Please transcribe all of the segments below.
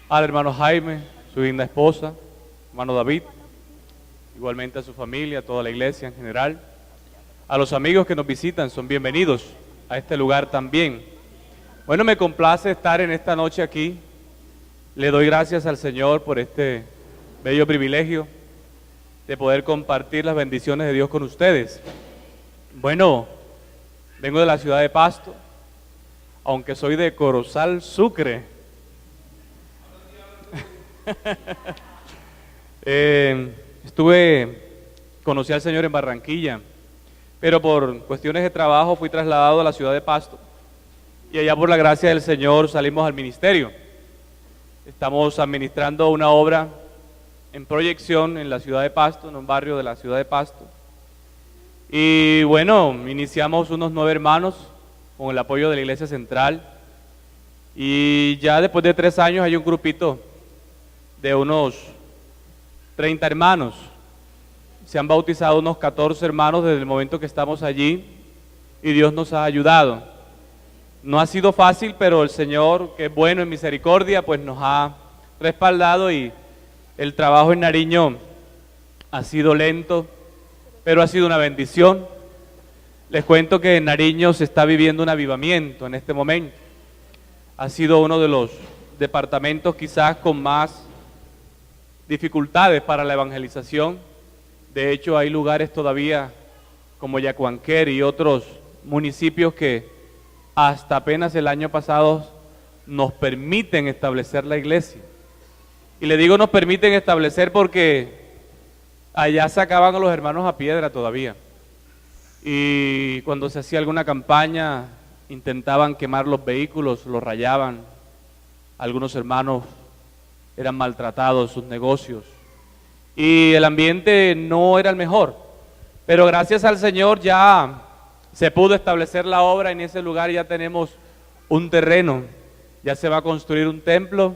al hermano Jaime, su linda esposa, hermano David, igualmente a su familia, a toda la iglesia en general. A los amigos que nos visitan, son bienvenidos a este lugar también. Bueno, me complace estar en esta noche aquí. Le doy gracias al Señor por este bello privilegio de poder compartir las bendiciones de Dios con ustedes. Bueno, vengo de la ciudad de Pasto, aunque soy de Corozal, Sucre. Conocí al Señor en Barranquilla, pero por cuestiones de trabajo fui trasladado a la ciudad de Pasto y allá por la gracia del Señor salimos al ministerio. Estamos administrando una obra en proyección en la ciudad de Pasto, en un barrio de la ciudad de Pasto. Y bueno, iniciamos unos 9 hermanos con el apoyo de la iglesia central y ya después de 3 años hay un grupito de unos 30 hermanos. Se han bautizado unos 14 hermanos desde el momento que estamos allí y Dios nos ha ayudado. No ha sido fácil, pero el Señor, que es bueno en misericordia, pues nos ha respaldado y el trabajo en Nariño ha sido lento, pero ha sido una bendición. Les cuento que en Nariño se está viviendo un avivamiento en este momento. Ha sido uno de los departamentos quizás con más dificultades para la evangelización. De hecho, hay lugares todavía como Yacuanquer y otros municipios que hasta apenas el año pasado nos permiten establecer la iglesia. Y le digo nos permiten establecer porque allá sacaban a los hermanos a piedra todavía. Y cuando se hacía alguna campaña, intentaban quemar los vehículos, los rayaban. Algunos hermanos eran maltratados, sus negocios. Y el ambiente no era el mejor. Pero gracias al Señor ya se pudo establecer la obra. En ese lugar ya tenemos un terreno. Ya se va a construir un templo.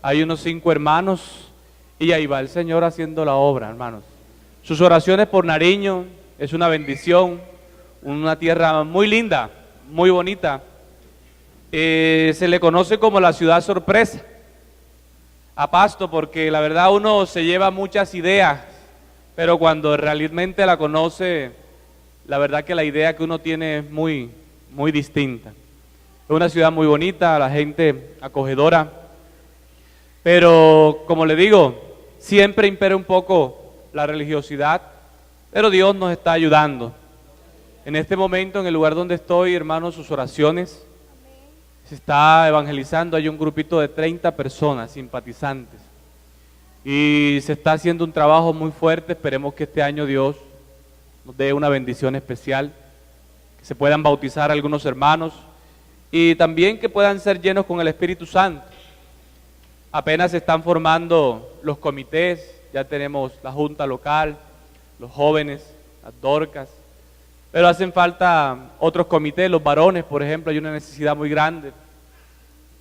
Hay unos 5 hermanos. Y ahí va el Señor haciendo la obra, hermanos. Sus oraciones por Nariño es una bendición. Una tierra muy linda, muy bonita. Se le conoce como la ciudad sorpresa a Pasto, porque la verdad uno se lleva muchas ideas, pero cuando realmente la conoce, la verdad que la idea que uno tiene es muy distinta. Es una ciudad muy bonita, la gente acogedora, pero como le digo, siempre impera un poco la religiosidad, pero Dios nos está ayudando. En este momento, en el lugar donde estoy, hermanos, sus oraciones, se está evangelizando, hay un grupito de 30 personas, simpatizantes, y se está haciendo un trabajo muy fuerte. Esperemos que este año Dios nos dé una bendición especial, que se puedan bautizar algunos hermanos, y también que puedan ser llenos con el Espíritu Santo. Apenas se están formando los comités, ya tenemos la junta local, los jóvenes, las dorcas, pero hacen falta otros comités, los varones, por ejemplo, hay una necesidad muy grande.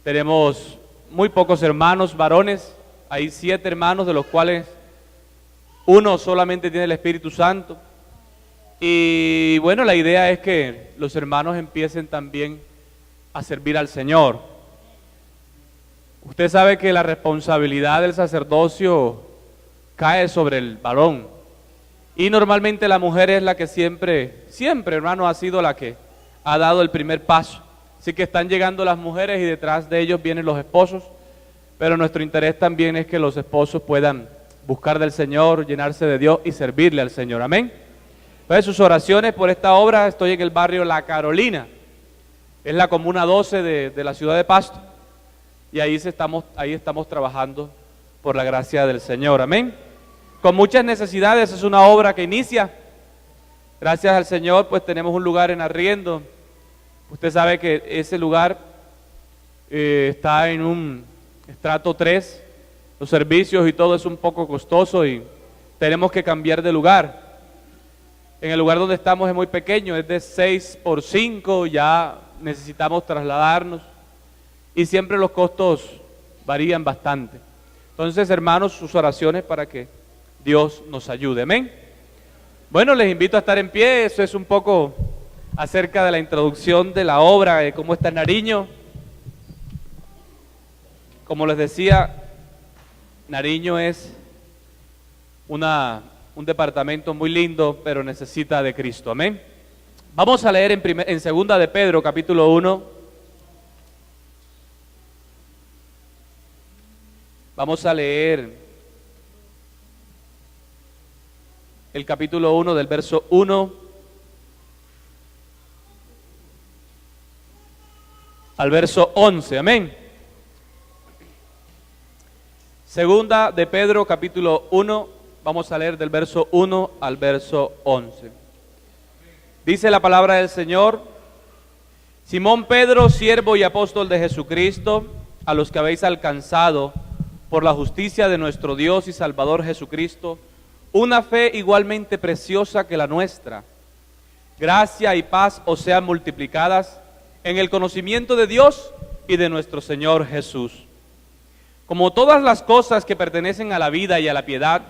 Tenemos muy pocos hermanos varones, hay 7 hermanos, de los cuales uno solamente tiene el Espíritu Santo. Y bueno, la idea es que los hermanos empiecen también a servir al Señor. Usted sabe que la responsabilidad del sacerdocio cae sobre el varón. Y normalmente la mujer es la que siempre, hermano, ha sido la que ha dado el primer paso. Así que están llegando las mujeres y detrás de ellos vienen los esposos, pero nuestro interés también es que los esposos puedan buscar del Señor, llenarse de Dios y servirle al Señor. Amén. Entonces, sus oraciones por esta obra. Estoy en el barrio La Carolina, es la comuna 12 de la ciudad de Pasto, y ahí estamos trabajando por la gracia del Señor. Amén. Con muchas necesidades, es una obra que inicia. Gracias al Señor, pues tenemos un lugar en arriendo. Usted sabe que ese lugar está en un estrato 3, los servicios y todo es un poco costoso y tenemos que cambiar de lugar. En el lugar donde estamos es muy pequeño, es de 6x5, ya necesitamos trasladarnos y siempre los costos varían bastante. Entonces, hermanos, sus oraciones para que Dios nos ayude. Amén. Bueno, les invito a estar en pie. Eso es un poco acerca de la introducción de la obra, de cómo está Nariño. Como les decía, Nariño es un departamento muy lindo, pero necesita de Cristo. Amén. Vamos a leer en segunda de Pedro, capítulo 1. Vamos a leer el capítulo 1 del verso 1 al verso 11. Amén. Segunda de Pedro, capítulo 1, vamos a leer del verso 1 al verso 11. Dice la palabra del Señor: Simón Pedro, siervo y apóstol de Jesucristo, a los que habéis alcanzado por la justicia de nuestro Dios y Salvador Jesucristo, una fe igualmente preciosa que la nuestra. Gracia y paz os sean multiplicadas en el conocimiento de Dios y de nuestro Señor Jesús. Como todas las cosas que pertenecen a la vida y a la piedad,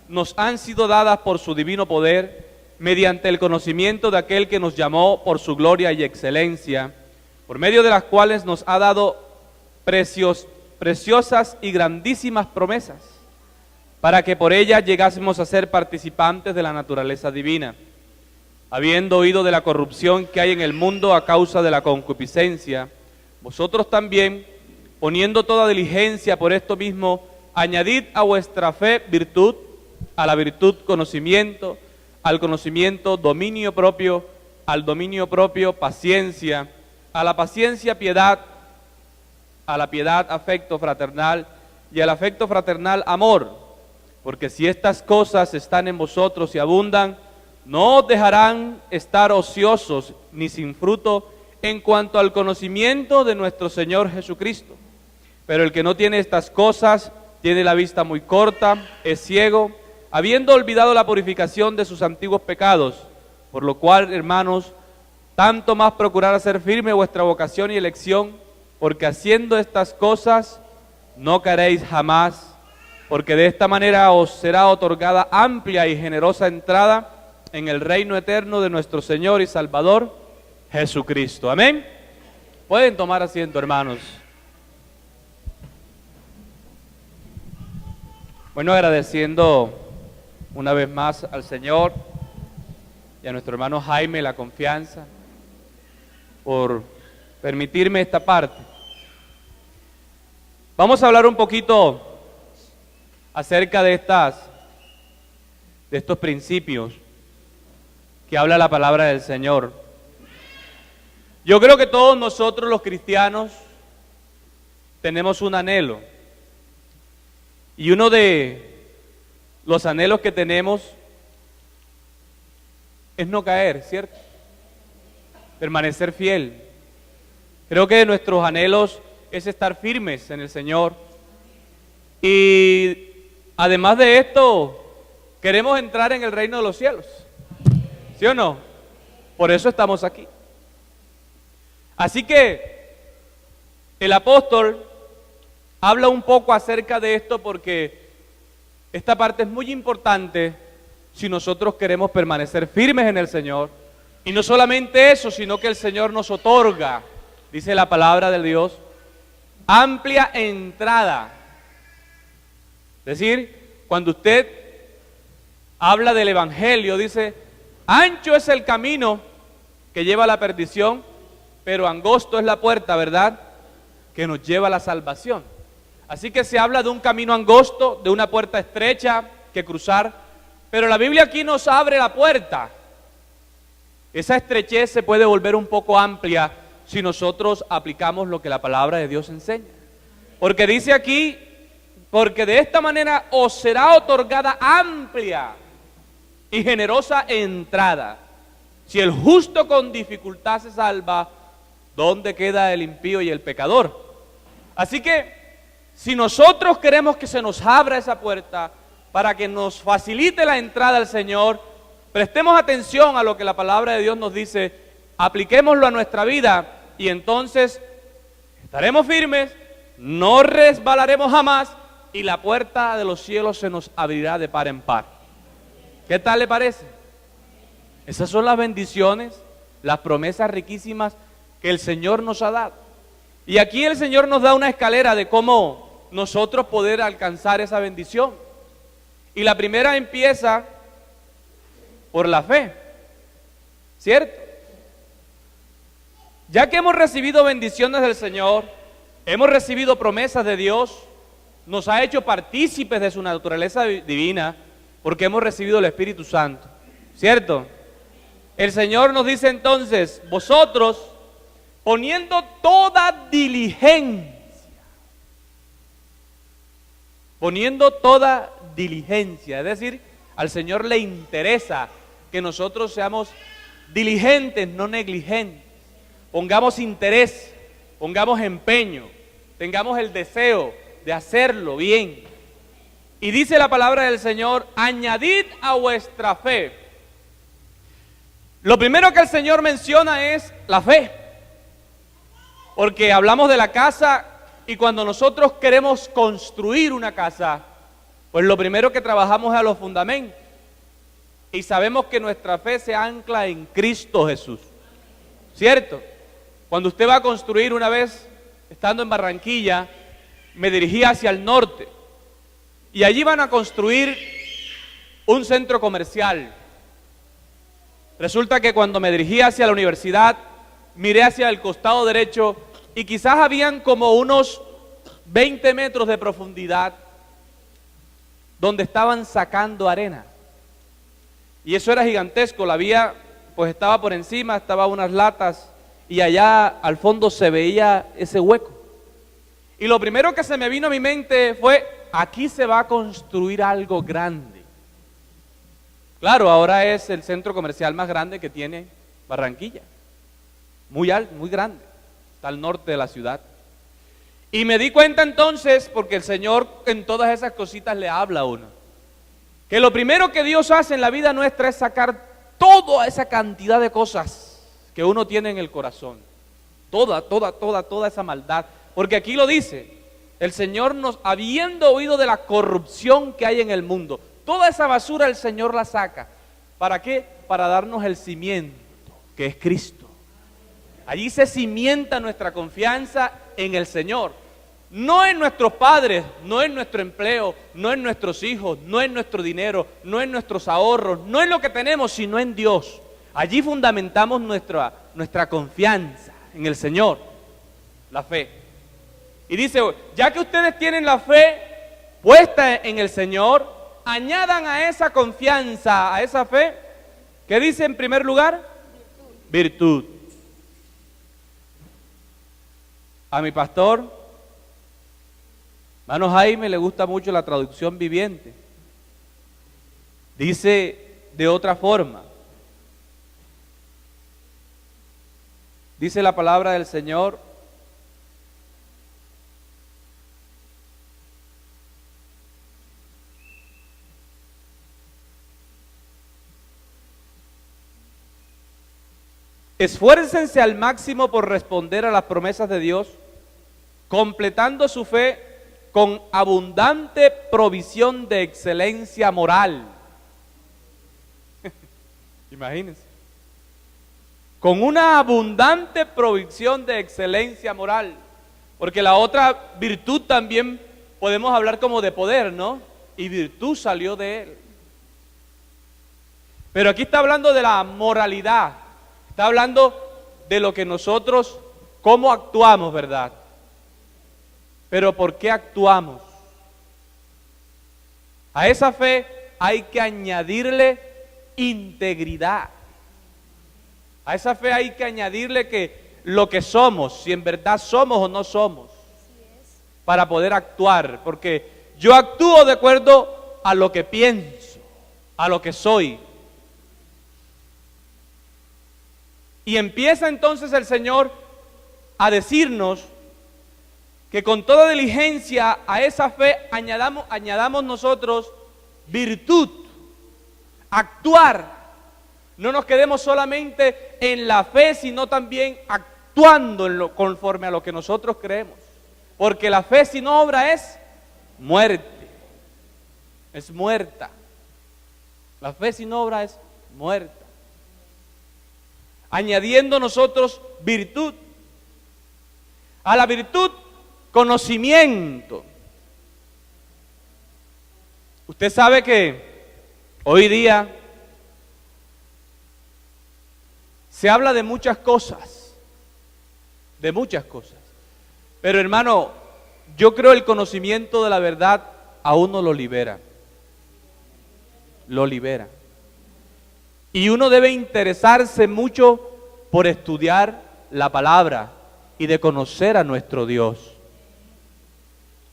nos han sido dadas por su divino poder, mediante el conocimiento de aquel que nos llamó por su gloria y excelencia, por medio de las cuales nos ha dado preciosas y grandísimas promesas, para que por ellas llegásemos a ser participantes de la naturaleza divina, habiendo oído de la corrupción que hay en el mundo a causa de la concupiscencia, vosotros también, poniendo toda diligencia por esto mismo, añadid a vuestra fe virtud, a la virtud conocimiento, al conocimiento dominio propio, al dominio propio paciencia, a la paciencia piedad, a la piedad afecto fraternal y al afecto fraternal amor, porque si estas cosas están en vosotros y abundan, no os dejarán estar ociosos ni sin fruto en cuanto al conocimiento de nuestro Señor Jesucristo. Pero el que no tiene estas cosas tiene la vista muy corta, es ciego, habiendo olvidado la purificación de sus antiguos pecados, por lo cual, hermanos, tanto más procurad hacer firme vuestra vocación y elección, porque haciendo estas cosas no caeréis jamás, porque de esta manera os será otorgada amplia y generosa entrada en el reino eterno de nuestro Señor y Salvador Jesucristo. Amén. Pueden tomar asiento, hermanos. Bueno, agradeciendo una vez más al Señor y a nuestro hermano Jaime la confianza por permitirme esta parte. Vamos a hablar un poquito acerca de estos principios que habla la palabra del Señor. Yo creo que todos nosotros los cristianos tenemos un anhelo, y uno de los anhelos que tenemos es no caer, ¿cierto? Permanecer fiel. Creo que de nuestros anhelos es estar firmes en el Señor. Y además de esto, queremos entrar en el reino de los cielos. ¿Sí o no? Por eso estamos aquí. Así que el apóstol habla un poco acerca de esto porque esta parte es muy importante si nosotros queremos permanecer firmes en el Señor. Y no solamente eso, sino que el Señor nos otorga, dice la palabra de Dios, amplia entrada. Es decir, cuando usted habla del Evangelio, dice, ancho es el camino que lleva a la perdición, pero angosto es la puerta, ¿verdad?, que nos lleva a la salvación. Así que se habla de un camino angosto, de una puerta estrecha que cruzar, pero la Biblia aquí nos abre la puerta. Esa estrechez se puede volver un poco amplia si nosotros aplicamos lo que la palabra de Dios enseña. Porque dice aquí, porque de esta manera os será otorgada amplia y generosa entrada. Si el justo con dificultad se salva, ¿dónde queda el impío y el pecador? Así que si nosotros queremos que se nos abra esa puerta para que nos facilite la entrada al Señor, prestemos atención a lo que la palabra de Dios nos dice, apliquémoslo a nuestra vida y entonces estaremos firmes, no resbalaremos jamás y la puerta de los cielos se nos abrirá de par en par. ¿Qué tal le parece? Esas son las bendiciones, las promesas riquísimas que el Señor nos ha dado. Y aquí el Señor nos da una escalera de cómo nosotros poder alcanzar esa bendición. Y la primera empieza por la fe, ¿cierto? Ya que hemos recibido bendiciones del Señor, hemos recibido promesas de Dios, nos ha hecho partícipes de su naturaleza divina, porque hemos recibido el Espíritu Santo, ¿cierto? El Señor nos dice entonces, vosotros, poniendo toda diligencia, es decir, al Señor le interesa que nosotros seamos diligentes, no negligentes, pongamos interés, pongamos empeño, tengamos el deseo de hacerlo bien. Y dice la palabra del Señor, añadid a vuestra fe. Lo primero que el Señor menciona es la fe, porque hablamos de la casa y cuando nosotros queremos construir una casa, pues lo primero que trabajamos es a los fundamentos. Y sabemos que nuestra fe se ancla en Cristo Jesús, ¿cierto? Cuando usted va a construir, una vez estando en Barranquilla, me dirigí hacia el norte y allí van a construir un centro comercial. Resulta que cuando me dirigí hacia la universidad, miré hacia el costado derecho y quizás habían como unos 20 metros de profundidad donde estaban sacando arena. Y eso era gigantesco, la vía pues estaba por encima, estaban unas latas y allá al fondo se veía ese hueco. Y lo primero que se me vino a mi mente fue, aquí se va a construir algo grande. Claro, ahora es el centro comercial más grande que tiene Barranquilla. Muy alto, muy grande. Está al norte de la ciudad. Y me di cuenta entonces, porque el Señor en todas esas cositas le habla a uno, que lo primero que Dios hace en la vida nuestra es sacar toda esa cantidad de cosas que uno tiene en el corazón. Toda esa maldad. Porque aquí lo dice, el Señor nos, habiendo oído de la corrupción que hay en el mundo, toda esa basura el Señor la saca. ¿Para qué? Para darnos el cimiento, que es Cristo. Allí se cimienta nuestra confianza en el Señor. No en nuestros padres, no en nuestro empleo, no en nuestros hijos, no en nuestro dinero, no en nuestros ahorros, no en lo que tenemos, sino en Dios. Allí fundamentamos nuestra confianza en el Señor, la fe. Y dice, ya que ustedes tienen la fe puesta en el Señor, añadan a esa confianza, a esa fe, ¿qué dice en primer lugar? Virtud. A mi pastor, hermano Jaime, le gusta mucho la traducción viviente. Dice de otra forma. Dice la palabra del Señor, esfuércense al máximo por responder a las promesas de Dios, completando su fe con abundante provisión de excelencia moral. Imagínense. Con una abundante provisión de excelencia moral. Porque la otra virtud también podemos hablar como de poder, ¿no? Y virtud salió de él. Pero aquí está hablando de la moralidad. Está hablando de lo que nosotros, cómo actuamos, ¿verdad? Pero ¿por qué actuamos? A esa fe hay que añadirle integridad. A esa fe hay que añadirle que lo que somos, si en verdad somos o no somos, para poder actuar. Porque yo actúo de acuerdo a lo que pienso, a lo que soy. Y empieza entonces el Señor a decirnos que con toda diligencia a esa fe añadamos nosotros virtud, actuar. No nos quedemos solamente en la fe, sino también actuando conforme a lo que nosotros creemos. Porque la fe sin obra es muerte, es muerta. La fe sin obra es muerta. Añadiendo nosotros virtud. A la virtud, conocimiento. Usted sabe que hoy día se habla de muchas cosas, pero hermano, yo creo el conocimiento de la verdad a uno lo libera. Y uno debe interesarse mucho por estudiar la palabra y de conocer a nuestro Dios.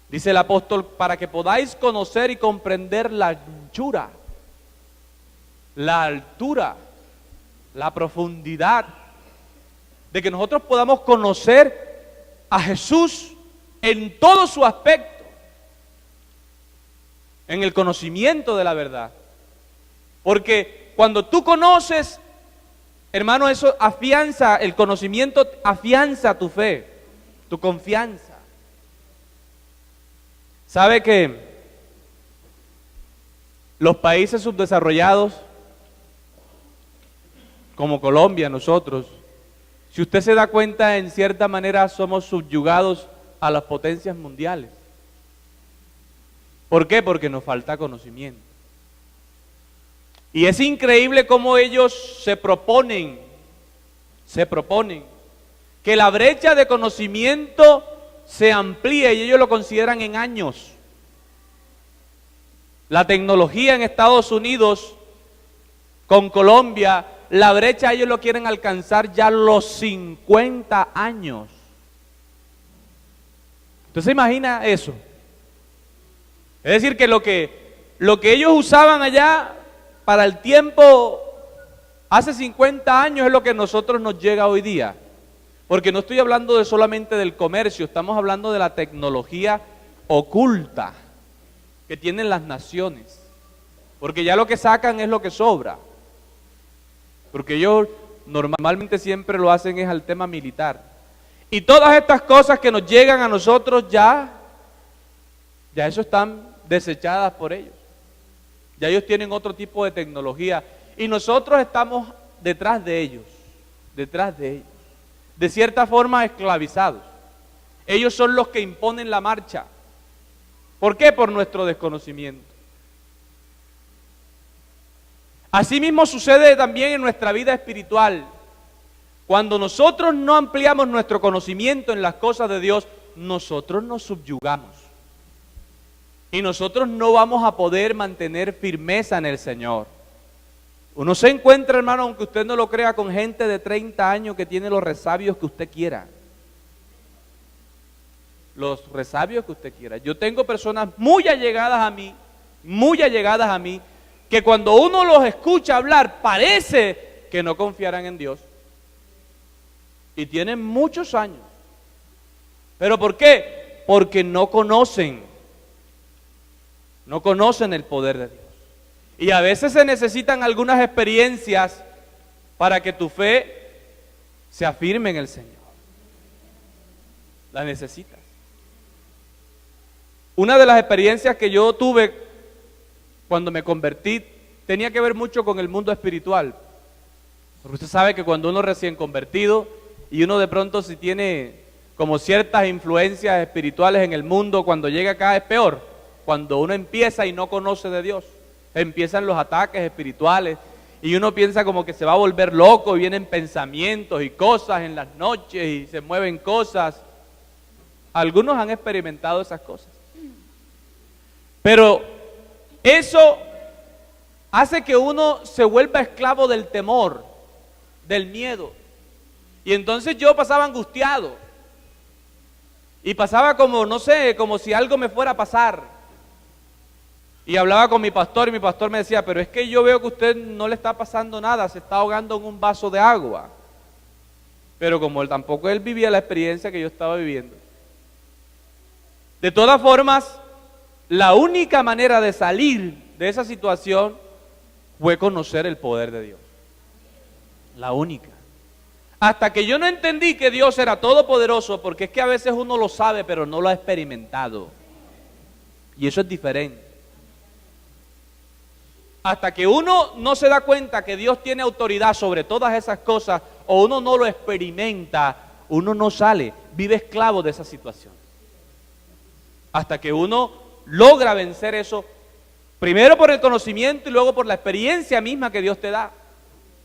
Dice el apóstol, para que podáis conocer y comprender la anchura, la altura, la profundidad, de que nosotros podamos conocer a Jesús en todo su aspecto, en el conocimiento de la verdad. Porque cuando tú conoces, hermano, eso afianza, el conocimiento afianza tu fe, tu confianza. ¿Sabe que los países subdesarrollados, como Colombia, nosotros, si usted se da cuenta, en cierta manera somos subyugados a las potencias mundiales? ¿Por qué? Porque nos falta conocimiento. Y es increíble cómo ellos se proponen que la brecha de conocimiento se amplíe, y ellos lo consideran en años. La tecnología en Estados Unidos con Colombia, la brecha ellos lo quieren alcanzar ya los 50 años. ¿Usted se imagina eso? Es decir, que lo que ellos usaban allá para el tiempo hace 50 años es lo que a nosotros nos llega hoy día. Porque no estoy hablando solamente del comercio, estamos hablando de la tecnología oculta que tienen las naciones. Porque ya lo que sacan es lo que sobra. Porque ellos normalmente siempre lo hacen es al tema militar. Y todas estas cosas que nos llegan a nosotros ya eso están desechadas por ellos. Ya ellos tienen otro tipo de tecnología y nosotros estamos detrás de ellos, de cierta forma esclavizados. Ellos son los que imponen la marcha. ¿Por qué? Por nuestro desconocimiento. Asimismo sucede también en nuestra vida espiritual. Cuando nosotros no ampliamos nuestro conocimiento en las cosas de Dios, nosotros nos subyugamos. Y nosotros no vamos a poder mantener firmeza en el Señor. Uno se encuentra, hermano, aunque usted no lo crea, con gente de 30 años que tiene los resabios que usted quiera. Los resabios que usted quiera. Yo tengo personas muy allegadas a mí, que cuando uno los escucha hablar, parece que no confiarán en Dios. Y tienen muchos años. ¿Pero por qué? Porque no conocen el poder de Dios. Y a veces se necesitan algunas experiencias para que tu fe se afirme en el Señor. Las necesitas. Una de las experiencias que yo tuve cuando me convertí tenía que ver mucho con el mundo espiritual. Porque usted sabe que cuando uno recién convertido y uno de pronto si tiene como ciertas influencias espirituales en el mundo, cuando llega acá es peor. Cuando uno empieza y no conoce de Dios, empiezan los ataques espirituales y uno piensa como que se va a volver loco, y vienen pensamientos y cosas en las noches y se mueven cosas. Algunos han experimentado esas cosas. Pero eso hace que uno se vuelva esclavo del temor, del miedo. Y entonces yo pasaba angustiado. Y pasaba como, no sé, como si algo me fuera a pasar. Y hablaba con mi pastor y mi pastor me decía, pero es que yo veo que a usted no le está pasando nada, se está ahogando en un vaso de agua. Pero como tampoco él vivía la experiencia que yo estaba viviendo. De todas formas, la única manera de salir de esa situación fue conocer el poder de Dios. La única. Hasta que yo no entendí que Dios era todopoderoso, porque es que a veces uno lo sabe, pero no lo ha experimentado. Y eso es diferente. Hasta que uno no se da cuenta que Dios tiene autoridad sobre todas esas cosas, o uno no lo experimenta, uno no sale, vive esclavo de esa situación. Hasta que uno logra vencer eso Primero por el conocimiento y luego por la experiencia misma que Dios te da.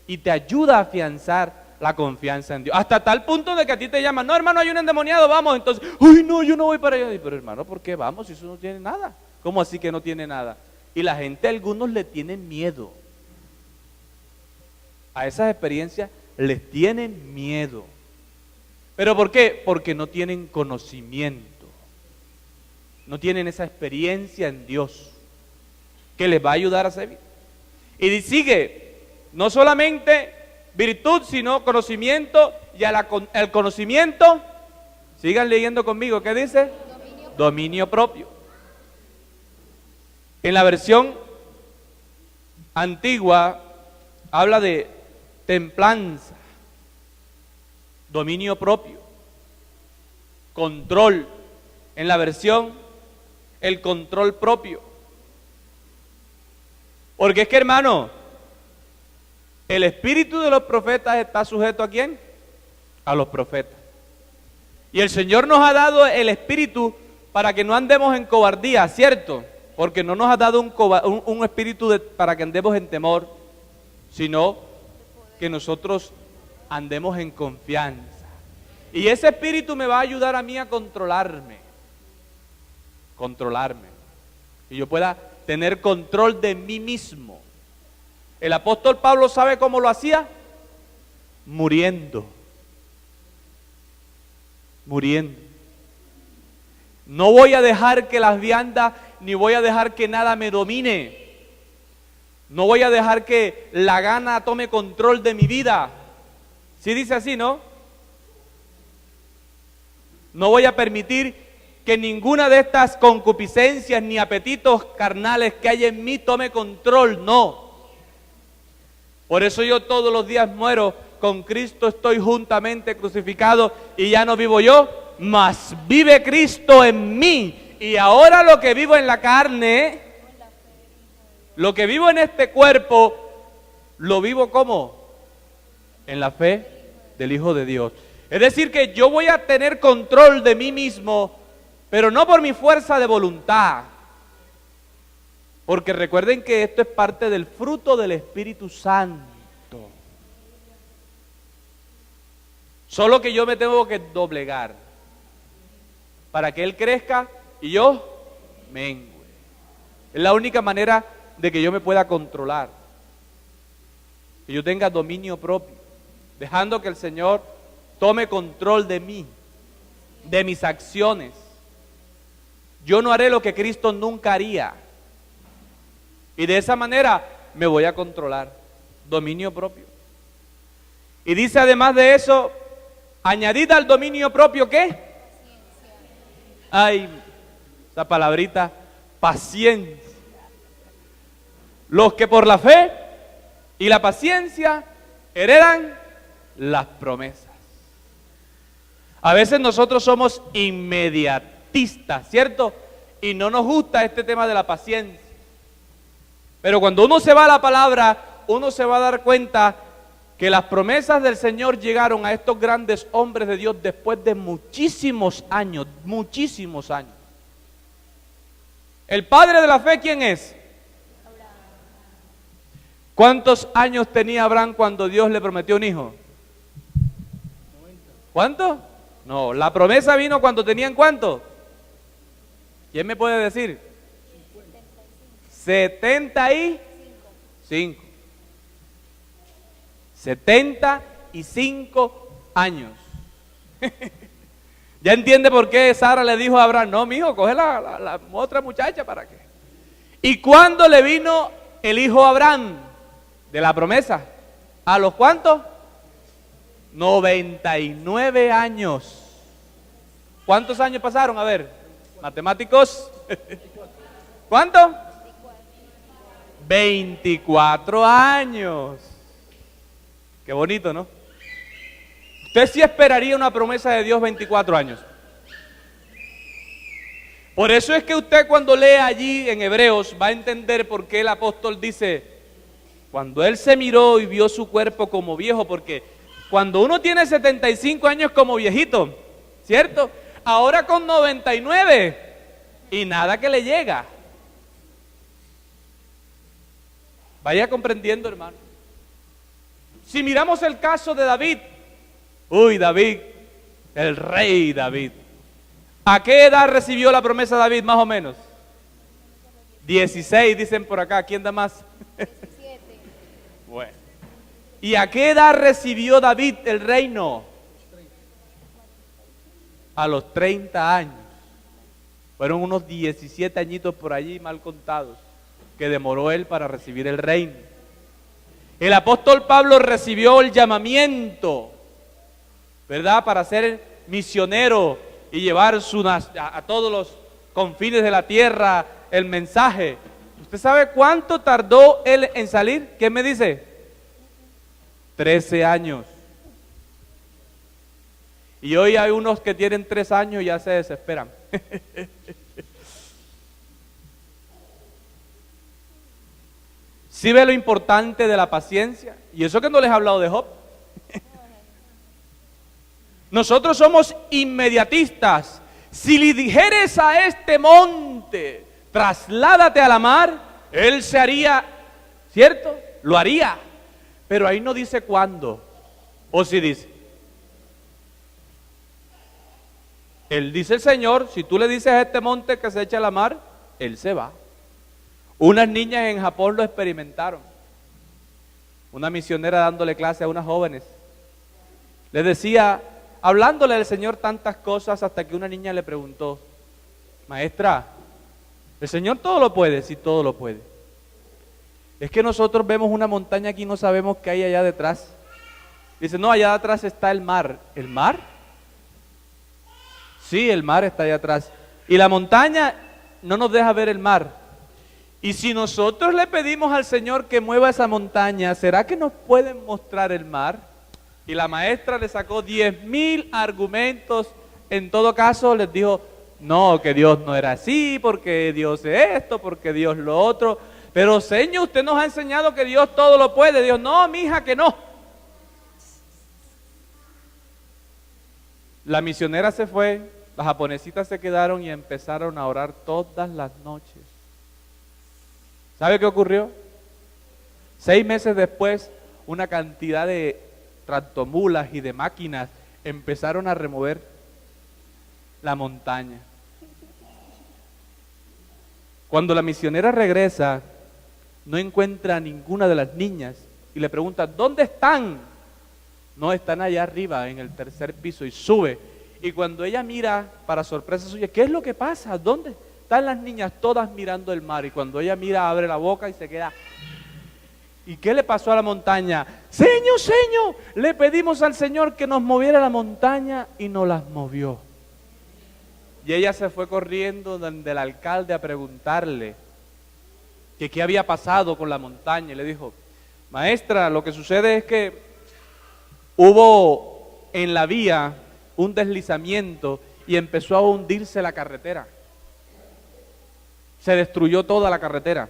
Y te ayuda a afianzar la confianza en Dios. Hasta tal punto de que a ti te llaman, no hermano, hay un endemoniado, vamos. Entonces, uy no, yo no voy para allá. Pero hermano, ¿por qué vamos si eso no tiene nada? ¿Cómo así que no tiene nada? Y la gente, algunos le tienen miedo. A esas experiencias les tienen miedo. ¿Pero por qué? Porque no tienen conocimiento. No tienen esa experiencia en Dios que les va a ayudar a servir. Y sigue, no solamente virtud, sino conocimiento, y el conocimiento, sigan leyendo conmigo, ¿qué dice? Dominio propio. En la versión antigua habla de templanza, dominio propio, control. En la versión, el control propio. Porque es que, hermano, el espíritu de los profetas está sujeto ¿a quién? A los profetas. Y el Señor nos ha dado el espíritu para que no andemos en cobardía, ¿cierto? Porque no nos ha dado un espíritu para que andemos en temor, sino que nosotros andemos en confianza. Y ese espíritu me va a ayudar a mí a controlarme. Y yo pueda tener control de mí mismo. El apóstol Pablo, ¿sabe cómo lo hacía? Muriendo. No voy a dejar que las viandas, ni voy a dejar que nada me domine. No voy a dejar que la gana tome control de mi vida. ¿Sí dice así, no? No voy a permitir que ninguna de estas concupiscencias ni apetitos carnales que hay en mí tome control, no. Por eso yo todos los días muero, con Cristo estoy juntamente crucificado y ya no vivo yo, mas vive Cristo en mí. Y ahora lo que vivo en la carne, lo que vivo en este cuerpo, lo vivo ¿cómo? En la fe del Hijo de Dios. Es decir que yo voy a tener control de mí mismo, pero no por mi fuerza de voluntad. Porque recuerden que esto es parte del fruto del Espíritu Santo. Solo que yo me tengo que doblegar para que Él crezca y yo mengue. Es la única manera de que yo me pueda controlar, que yo tenga dominio propio, dejando que el Señor tome control de mí, de mis acciones. Yo no haré lo que Cristo nunca haría. Y de esa manera me voy a controlar. Dominio propio. Y dice además de eso, añadid al dominio propio, ¿qué? Paciencia. Ay, esa palabrita, paciencia. Los que por la fe y la paciencia heredan las promesas. A veces nosotros somos inmediatistas, ¿cierto? Y no nos gusta este tema de la paciencia. Pero cuando uno se va a la palabra, uno se va a dar cuenta que las promesas del Señor llegaron a estos grandes hombres de Dios después de muchísimos años, muchísimos años. ¿El padre de la fe quién es? Abraham. ¿Cuántos años tenía Abraham cuando Dios le prometió un hijo? 90. ¿Cuánto? No, la promesa vino cuando tenían ¿cuánto? ¿Quién me puede decir? 75. 75 años. ¿Ya entiende por qué Sara le dijo a Abraham, no, mijo, coge la otra muchacha para qué? ¿Y cuándo le vino el hijo a Abraham de la promesa? ¿A los cuántos? 99 años. ¿Cuántos años pasaron? A ver, matemáticos. ¿Cuánto? 24 años. Qué bonito, ¿no? Usted sí esperaría una promesa de Dios 24 años. Por eso es que usted cuando lee allí en Hebreos va a entender por qué el apóstol dice, cuando él se miró y vio su cuerpo como viejo, porque cuando uno tiene 75 años como viejito, ¿cierto? Ahora con 99 y nada que le llega. Vaya comprendiendo, hermano. Si miramos el caso de David, David, el rey David. ¿A qué edad recibió la promesa David, más o menos? 16, dicen por acá. ¿Quién da más? 17. Bueno. ¿Y a qué edad recibió David el reino? A los 30 años. Fueron unos 17 añitos por allí mal contados que demoró él para recibir el reino. El apóstol Pablo recibió el llamamiento, ¿verdad?, para ser misionero y llevar a todos los confines de la tierra el mensaje. ¿Usted sabe cuánto tardó él en salir? ¿Qué me dice? 13 años. Y hoy hay unos que tienen 3 años y ya se desesperan. ¿Sí ve lo importante de la paciencia? Y eso que no les he hablado de Job. Nosotros somos inmediatistas. Si le dijeres a este monte, trasládate a la mar, él se haría, ¿cierto? Lo haría. Pero ahí no dice cuándo. ¿O sí dice? Él dice el Señor, si tú le dices a este monte que se eche a la mar, él se va. Unas niñas en Japón lo experimentaron. Una misionera dándole clase a unas jóvenes. Les decía, hablándole al Señor tantas cosas, hasta que una niña le preguntó, maestra, ¿el Señor todo lo puede? Sí, todo lo puede. Es que nosotros vemos una montaña aquí y no sabemos qué hay allá detrás. Dice, no, allá atrás está el mar. ¿El mar? Sí, el mar está allá atrás. Y la montaña no nos deja ver el mar. Y si nosotros le pedimos al Señor que mueva esa montaña, ¿será que nos pueden mostrar el mar? Y la maestra le sacó 10,000 argumentos. En todo caso les dijo, no, que Dios no era así, porque Dios es esto, porque Dios lo otro. Pero Señor, usted nos ha enseñado que Dios todo lo puede. Dios, no, mija, que no. La misionera se fue, las japonesitas se quedaron y empezaron a orar todas las noches. ¿Sabe qué ocurrió? 6 meses después, una cantidad de tractomulas y de máquinas empezaron a remover la montaña. Cuando la misionera regresa, no encuentra a ninguna de las niñas y le pregunta, ¿dónde están? No, están allá arriba en el 3er piso, y sube. Y cuando ella mira, para sorpresa suya, ¿qué es lo que pasa? ¿Dónde están las niñas? Todas mirando el mar. Y cuando ella mira, abre la boca y se queda. ¿Y qué le pasó a la montaña? Señor, Señor, le pedimos al Señor que nos moviera la montaña y nos las movió. Y ella se fue corriendo donde el alcalde a preguntarle que qué había pasado con la montaña. Y le dijo, maestra, lo que sucede es que hubo en la vía un deslizamiento y empezó a hundirse la carretera. Se destruyó toda la carretera.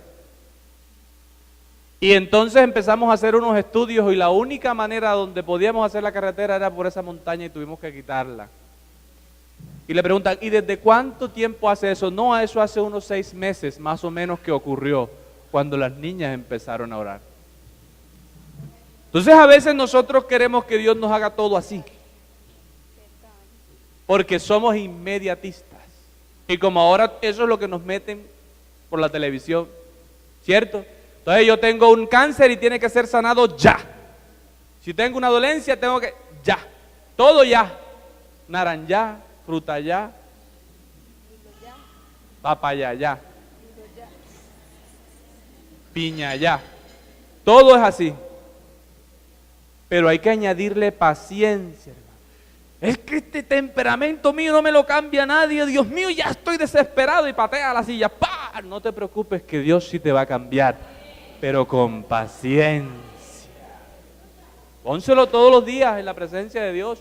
Y entonces empezamos a hacer unos estudios y la única manera donde podíamos hacer la carretera era por esa montaña y tuvimos que quitarla. Y le preguntan, ¿y desde cuánto tiempo hace eso? No, eso hace unos 6 meses más o menos que ocurrió cuando las niñas empezaron a orar. Entonces a veces nosotros queremos que Dios nos haga todo así, porque somos inmediatistas. Y como ahora eso es lo que nos meten por la televisión, ¿cierto? Entonces yo tengo un cáncer y tiene que ser sanado ya. Si tengo una dolencia, tengo que, ya. Todo ya. Naranja, fruta ya. Papaya ya. Piña ya. Todo es así. Pero hay que añadirle paciencia, hermano. Es que este temperamento mío no me lo cambia nadie. Dios mío, ya estoy desesperado, y patea la silla. ¡Pah! No te preocupes, que Dios sí te va a cambiar, pero con paciencia. Pónselo todos los días en la presencia de Dios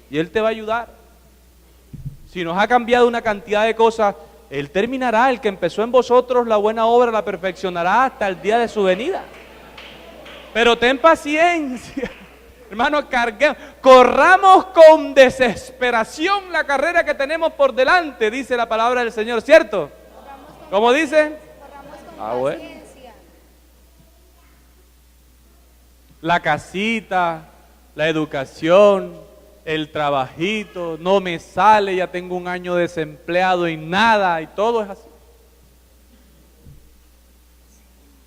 y Él te va a ayudar. Si nos ha cambiado una cantidad de cosas, Él terminará. El que empezó en vosotros la buena obra la perfeccionará hasta el día de su venida. Pero ten paciencia. Hermano, corramos con desesperación la carrera que tenemos por delante, dice la palabra del Señor, ¿cierto? ¿Cómo dice? Corramos con paciencia. la casita, la educación, el trabajito, no me sale, ya tengo un año desempleado y nada, y todo es así.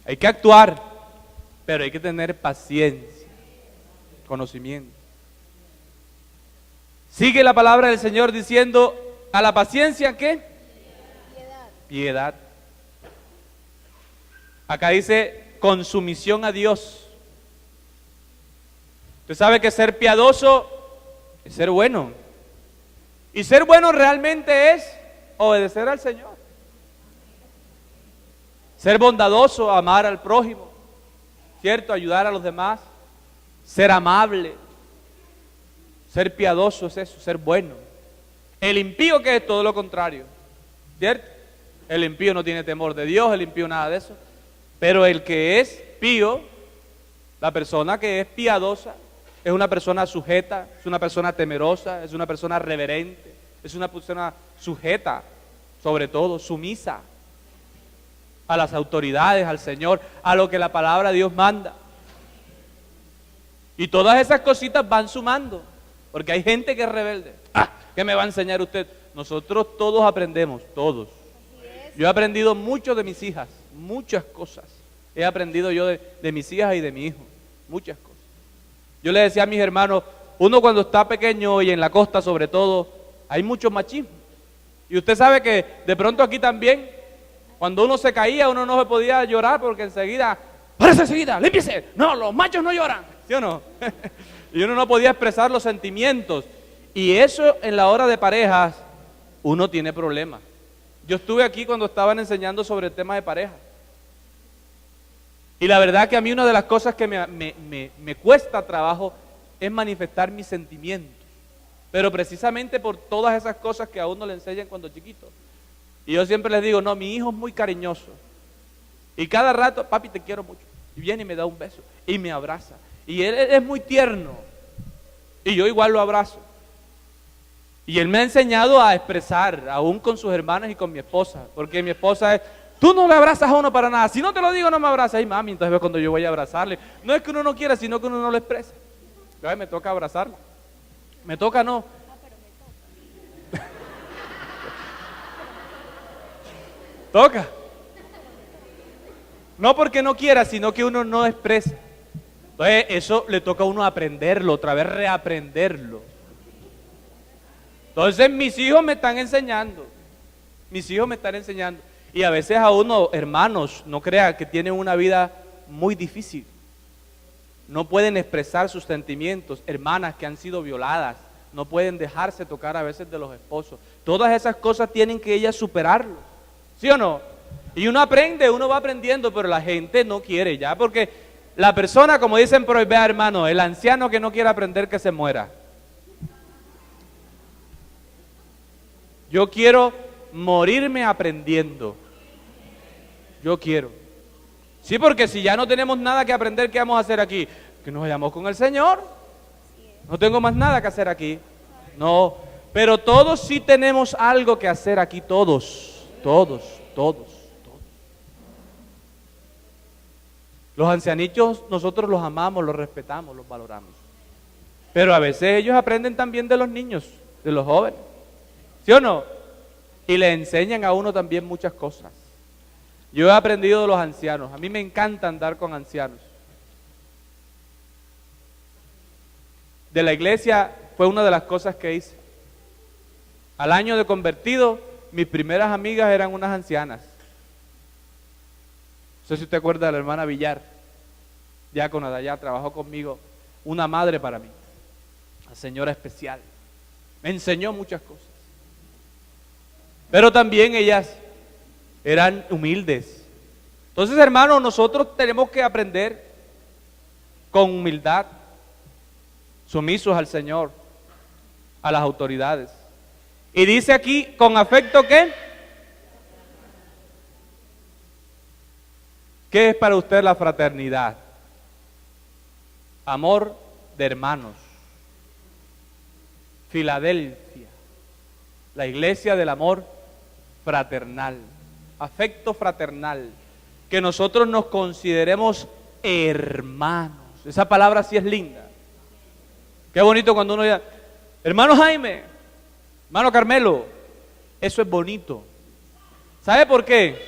Hay que actuar, pero hay que tener paciencia, conocimiento. Sigue la palabra del Señor diciendo, ¿a la paciencia qué? Piedad. Acá dice, con sumisión a Dios. Usted sabe que ser piadoso es ser bueno. Y ser bueno realmente es obedecer al Señor. Ser bondadoso, amar al prójimo, ¿cierto? Ayudar a los demás. Ser amable. Ser piadoso es eso, ser bueno. El impío que es todo lo contrario, ¿cierto? El impío no tiene temor de Dios, el impío nada de eso. Pero el que es pío, la persona que es piadosa, es una persona sujeta, es una persona temerosa, es una persona reverente, es una persona sujeta, sobre todo sumisa a las autoridades, al Señor, a lo que la palabra de Dios manda. Y todas esas cositas van sumando, porque hay gente que es rebelde. ¿Qué me va a enseñar usted? Nosotros todos aprendemos, todos. Yo he aprendido mucho de mis hijas, muchas cosas. He aprendido yo de mis hijas y de mi hijo, muchas cosas. Yo le decía a mis hermanos, uno cuando está pequeño y en la costa sobre todo, hay mucho machismo. Y usted sabe que de pronto aquí también, cuando uno se caía, uno no se podía llorar porque enseguida, ¡párese enseguida, límpiese! No, los machos no lloran, ¿sí o no? Y uno no podía expresar los sentimientos. Y eso en la hora de parejas, uno tiene problemas. Yo estuve aquí cuando estaban enseñando sobre el tema de pareja. Y la verdad que a mí una de las cosas que me cuesta trabajo es manifestar mis sentimientos. Pero precisamente por todas esas cosas que a uno le enseñan cuando chiquito. Y yo siempre les digo, no, mi hijo es muy cariñoso. Y cada rato, papi, te quiero mucho. Y viene y me da un beso. Y me abraza. Y él es muy tierno. Y yo igual lo abrazo. Y él me ha enseñado a expresar, aún con sus hermanas y con mi esposa, porque mi esposa es, tú no le abrazas a uno para nada, si no te lo digo no me abrazas, y mami, entonces cuando yo voy a abrazarle, no es que uno no quiera, sino que uno no lo expresa. Entonces me toca abrazarla, me toca no. Toca. No porque no quiera, sino que uno no expresa. Entonces eso le toca a uno aprenderlo, otra vez reaprenderlo. Entonces mis hijos me están enseñando, y a veces a uno, hermanos, no crea que tienen una vida muy difícil, no pueden expresar sus sentimientos, hermanas que han sido violadas, no pueden dejarse tocar a veces de los esposos, todas esas cosas tienen que ellas superarlo, ¿sí o no? Y uno aprende, uno va aprendiendo, pero la gente no quiere ya, porque la persona, como dicen por ahí, vea hermano, el anciano que no quiere aprender que se muera. Yo quiero morirme aprendiendo. Yo quiero. Sí, porque si ya no tenemos nada que aprender, ¿qué vamos a hacer aquí? Que nos vayamos con el Señor. No tengo más nada que hacer aquí. No, pero todos sí tenemos algo que hacer aquí, todos. Los ancianitos nosotros los amamos, los respetamos, los valoramos. Pero a veces ellos aprenden también de los niños, de los jóvenes. ¿Sí o no? Y le enseñan a uno también muchas cosas. Yo he aprendido de los ancianos. A mí me encanta andar con ancianos. De la iglesia fue una de las cosas que hice. Al año de convertido, mis primeras amigas eran unas ancianas. No sé si usted acuerda de la hermana Villar, diácona de allá, trabajó conmigo, una madre para mí, una señora especial. Me enseñó muchas cosas. Pero también ellas eran humildes. Entonces, hermanos, nosotros tenemos que aprender con humildad, sumisos al Señor, a las autoridades. Y dice aquí, ¿con afecto qué? ¿Qué es para usted la fraternidad? Amor de hermanos. Filadelfia, la iglesia del amor fraternal, afecto fraternal, que nosotros nos consideremos hermanos. Esa palabra sí es linda. Qué bonito cuando uno dice, hermano Jaime, hermano Carmelo, eso es bonito. ¿Sabe por qué?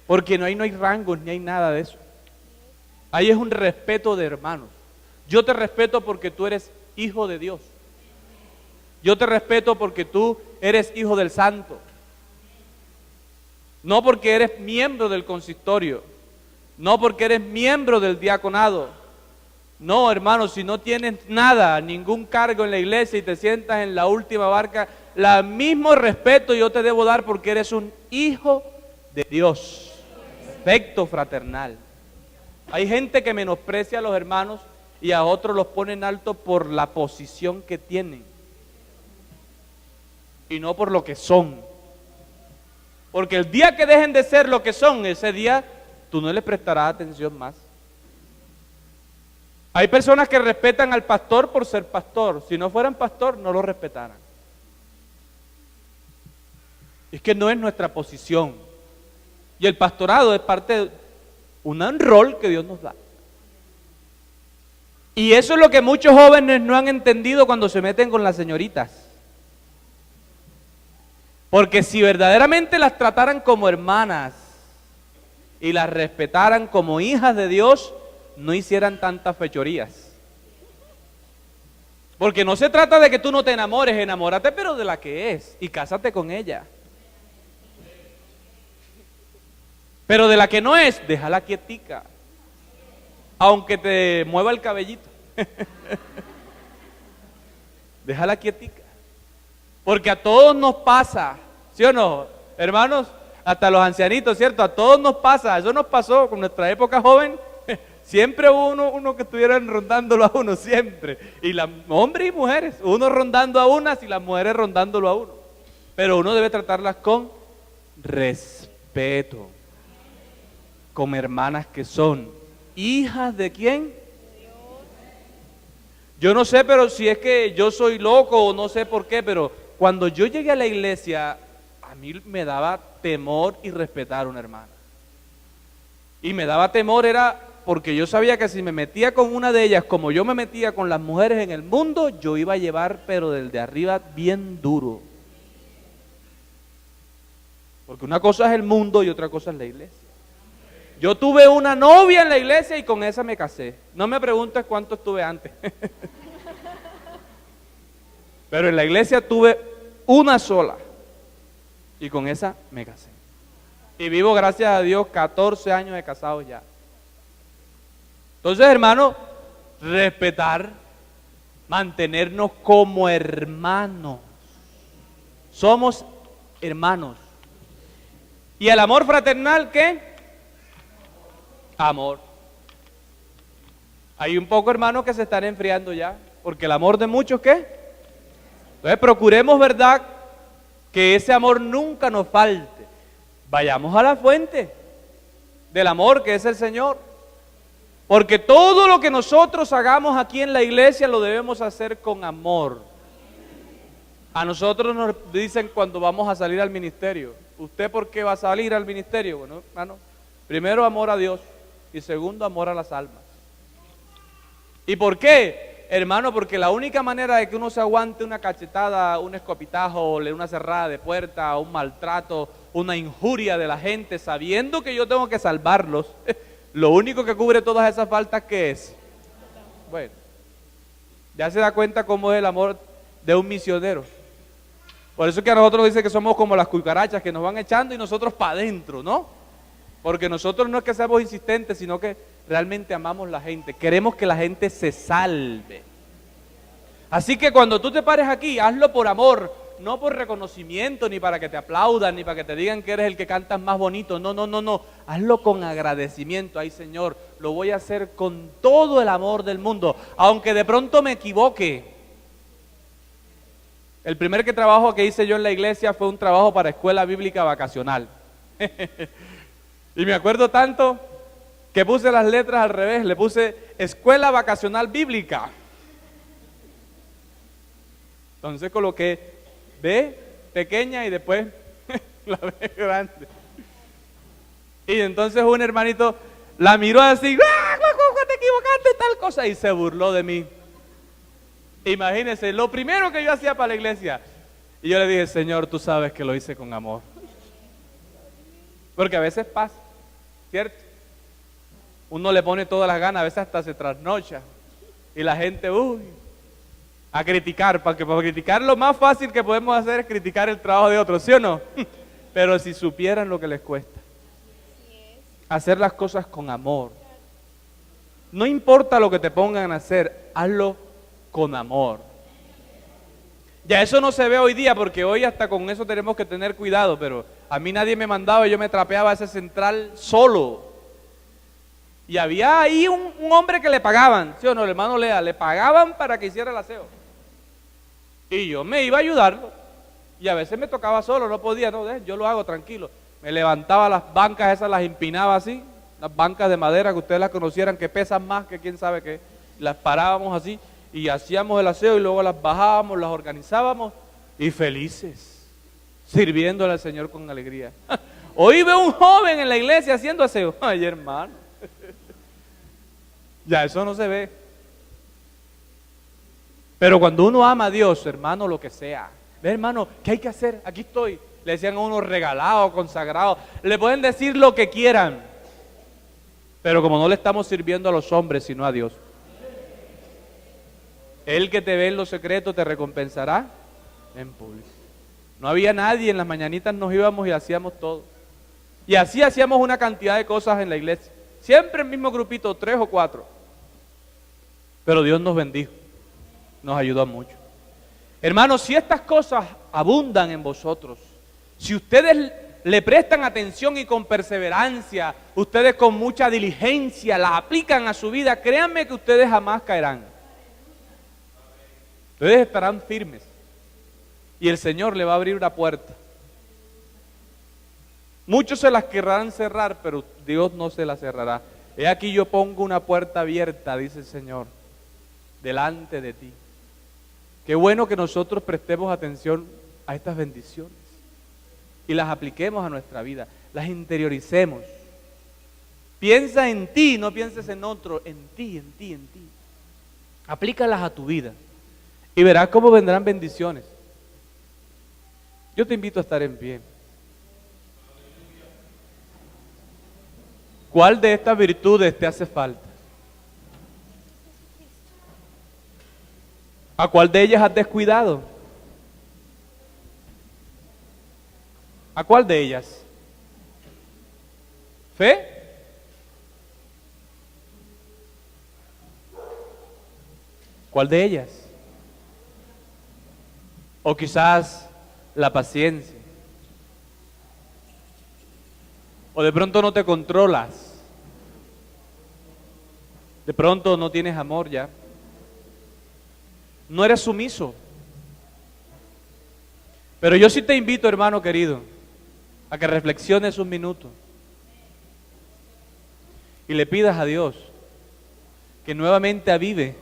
Porque no hay rangos ni hay nada de eso. Ahí es un respeto de hermanos. Yo te respeto porque tú eres hijo de Dios. Yo te respeto porque tú eres hijo del santo. No porque eres miembro del consistorio. No porque eres miembro del diaconado. No, hermano, si no tienes nada, ningún cargo en la iglesia y te sientas en la última barca, el mismo respeto yo te debo dar porque eres un hijo de Dios. Afecto fraternal. Hay gente que menosprecia a los hermanos y a otros los pone en alto por la posición que tienen y no por lo que son. Porque el día que dejen de ser lo que son, ese día tú no les prestarás atención más. Hay personas que respetan al pastor por ser pastor. Si no fueran pastor, no lo respetaran. Es que no es nuestra posición. Y el pastorado es parte de un rol que Dios nos da. Y eso es lo que muchos jóvenes no han entendido cuando se meten con las señoritas. Porque si verdaderamente las trataran como hermanas y las respetaran como hijas de Dios, no hicieran tantas fechorías. Porque no se trata de que tú no te enamores, enamórate pero de la que es y cásate con ella. Pero de la que no es, déjala quietica, aunque te mueva el cabellito. Déjala quietica. Porque a todos nos pasa, ¿sí o no? Hermanos, hasta los ancianitos, ¿cierto? A todos nos pasa, eso nos pasó con nuestra época joven. Siempre hubo uno que estuvieran rondándolo a uno, siempre. Y hombres y mujeres, uno rondando a unas y las mujeres rondándolo a uno. Pero uno debe tratarlas con respeto, como hermanas que son. ¿Hijas de quién? Yo no sé, pero si es que yo soy loco o no sé por qué, pero cuando yo llegué a la iglesia, a mí me daba temor y respetar a una hermana. Y me daba temor era porque yo sabía que si me metía con una de ellas, como yo me metía con las mujeres en el mundo, yo iba a llevar, pero del de arriba, bien duro. Porque una cosa es el mundo y otra cosa es la iglesia. Yo tuve una novia en la iglesia y con esa me casé. No me preguntes cuánto estuve antes. Pero en la iglesia tuve una sola y con esa me casé. Y vivo, gracias a Dios, 14 años de casado ya. Entonces, hermano, respetar, mantenernos como hermanos. Somos hermanos. ¿Y el amor fraternal qué? Amor. Hay un poco, hermanos, que se están enfriando ya, porque el amor de muchos, ¿qué? Entonces procuremos, ¿verdad?, que ese amor nunca nos falte. Vayamos a la fuente del amor, que es el Señor. Porque todo lo que nosotros hagamos aquí en la iglesia lo debemos hacer con amor. A nosotros nos dicen cuando vamos a salir al ministerio, ¿usted por qué va a salir al ministerio? Bueno, hermano, primero amor a Dios y segundo amor a las almas. ¿Y por qué? Hermano, porque la única manera de que uno se aguante una cachetada, un escopitajo, una cerrada de puerta, un maltrato, una injuria de la gente, sabiendo que yo tengo que salvarlos, lo único que cubre todas esas faltas, ¿qué es? Bueno, ya se da cuenta cómo es el amor de un misionero. Por eso que a nosotros dice que somos como las cucarachas que nos van echando y nosotros para adentro, ¿no? Porque nosotros no es que seamos insistentes, sino que realmente amamos a la gente. Queremos que la gente se salve. Así que cuando tú te pares aquí, hazlo por amor, no por reconocimiento, ni para que te aplaudan, ni para que te digan que eres el que cantas más bonito. No, no, no, no. Hazlo con agradecimiento. Ay, Señor, lo voy a hacer con todo el amor del mundo, aunque de pronto me equivoque. El primer trabajo que hice yo en la iglesia fue un trabajo para escuela bíblica vacacional. Y me acuerdo tanto que puse las letras al revés, le puse escuela vacacional bíblica. Entonces coloqué B pequeña y después la B grande. Y entonces un hermanito la miró así, ¡ah, te equivocaste tal cosa y se burló de mí. Imagínense, lo primero que yo hacía para la iglesia. Y yo le dije, Señor, tú sabes que lo hice con amor. Porque a veces pasa, ¿cierto? Uno le pone todas las ganas, a veces hasta se trasnocha. Y la gente, a criticar, para criticar lo más fácil que podemos hacer es criticar el trabajo de otros, ¿sí o no? Pero si supieran lo que les cuesta. Hacer las cosas con amor. No importa lo que te pongan a hacer, hazlo con amor. Ya eso no se ve hoy día, porque hoy hasta con eso tenemos que tener cuidado, pero a mí nadie me mandaba, yo me trapeaba ese central solo. Y había ahí un hombre que le pagaban, ¿sí o no, el hermano Lea? Le pagaban para que hiciera el aseo. Y yo me iba a ayudarlo. Y a veces me tocaba solo, no podía, yo lo hago tranquilo. Me levantaba las bancas esas, las empinaba así, las bancas de madera que ustedes las conocieran, que pesan más que quién sabe qué. Las parábamos así y hacíamos el aseo y luego las bajábamos, las organizábamos y felices, sirviéndole al Señor con alegría. Hoy veo un joven en la iglesia haciendo aseo. Ay, hermano. Ya eso no se ve. Pero cuando uno ama a Dios, hermano, lo que sea. Ve, hermano, ¿qué hay que hacer? Aquí estoy. Le decían a uno regalado, consagrado. Le pueden decir lo que quieran. Pero como no le estamos sirviendo a los hombres, sino a Dios. El que te ve en lo secreto te recompensará en público. No había nadie, en las mañanitas nos íbamos y hacíamos todo. Y así hacíamos una cantidad de cosas en la iglesia. Siempre el mismo grupito, 3 o 4. Pero Dios nos bendijo, nos ayudó mucho. Hermanos, si estas cosas abundan en vosotros, si ustedes le prestan atención y con perseverancia, ustedes con mucha diligencia las aplican a su vida, créanme que ustedes jamás caerán. Ustedes estarán firmes y el Señor le va a abrir una puerta. Muchos se las querrán cerrar, pero Dios no se las cerrará. He aquí yo pongo una puerta abierta, dice el Señor, delante de ti. Qué bueno que nosotros prestemos atención a estas bendiciones y las apliquemos a nuestra vida, las interioricemos. Piensa en ti, no pienses en otro, en ti, en ti, en ti. Aplícalas a tu vida y verás cómo vendrán bendiciones. Yo te invito a estar en pie. ¿Cuál de estas virtudes te hace falta? ¿A cuál de ellas has descuidado? ¿A cuál de ellas? ¿Fe? ¿Cuál de ellas? O quizás la paciencia. O de pronto no te controlas. De pronto no tienes amor ya. No eres sumiso. Pero yo sí te invito, hermano querido, a que reflexiones un minuto y le pidas a Dios que nuevamente avive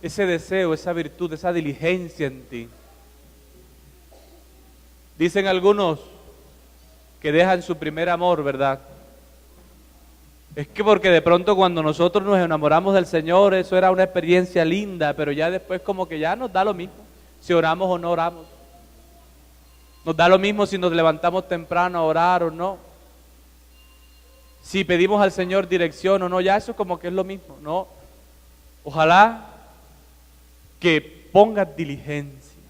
ese deseo, esa virtud, esa diligencia en ti. Dicen algunos que dejan su primer amor, ¿verdad? Es que porque de pronto cuando nosotros nos enamoramos del Señor, eso era una experiencia linda, pero ya después como que ya nos da lo mismo, si oramos o no oramos. Nos da lo mismo si nos levantamos temprano a orar o no. Si pedimos al Señor dirección o no, ya eso como que es lo mismo, ¿no? Ojalá que pongas diligencia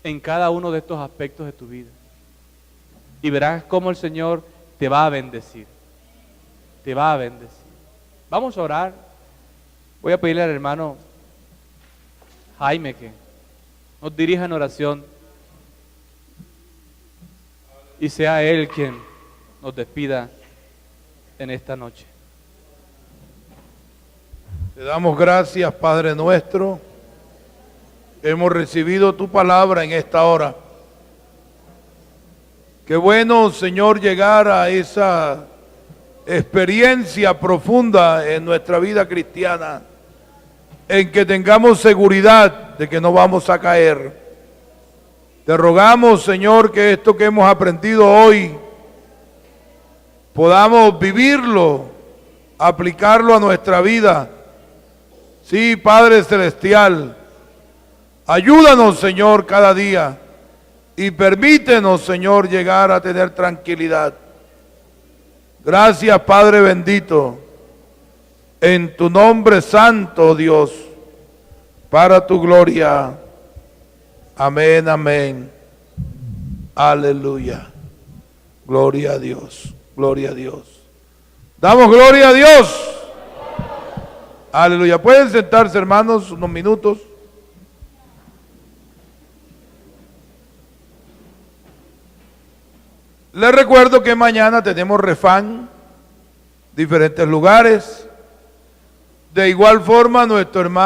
en cada uno de estos aspectos de tu vida. Y verás cómo el Señor te va a bendecir. Te va a bendecir. Vamos a orar. Voy a pedirle al hermano Jaime que nos dirija en oración y sea Él quien nos despida en esta noche. Te damos gracias, Padre nuestro. Hemos recibido tu palabra en esta hora. Qué bueno, Señor, llegar a esa experiencia profunda en nuestra vida cristiana, en que tengamos seguridad de que no vamos a caer. Te rogamos, Señor, que esto que hemos aprendido hoy podamos vivirlo aplicarlo a nuestra vida. Sí, Padre Celestial, ayúdanos, Señor, cada día y permítenos, Señor, llegar a tener tranquilidad. Gracias, Padre bendito, en tu nombre santo, Dios, para tu gloria. Amén, amén. Aleluya. Gloria a Dios, gloria a Dios. Damos gloria a Dios. Aleluya. Pueden sentarse, hermanos, unos minutos. Les recuerdo que mañana tenemos refán, diferentes lugares. De igual forma, nuestro hermano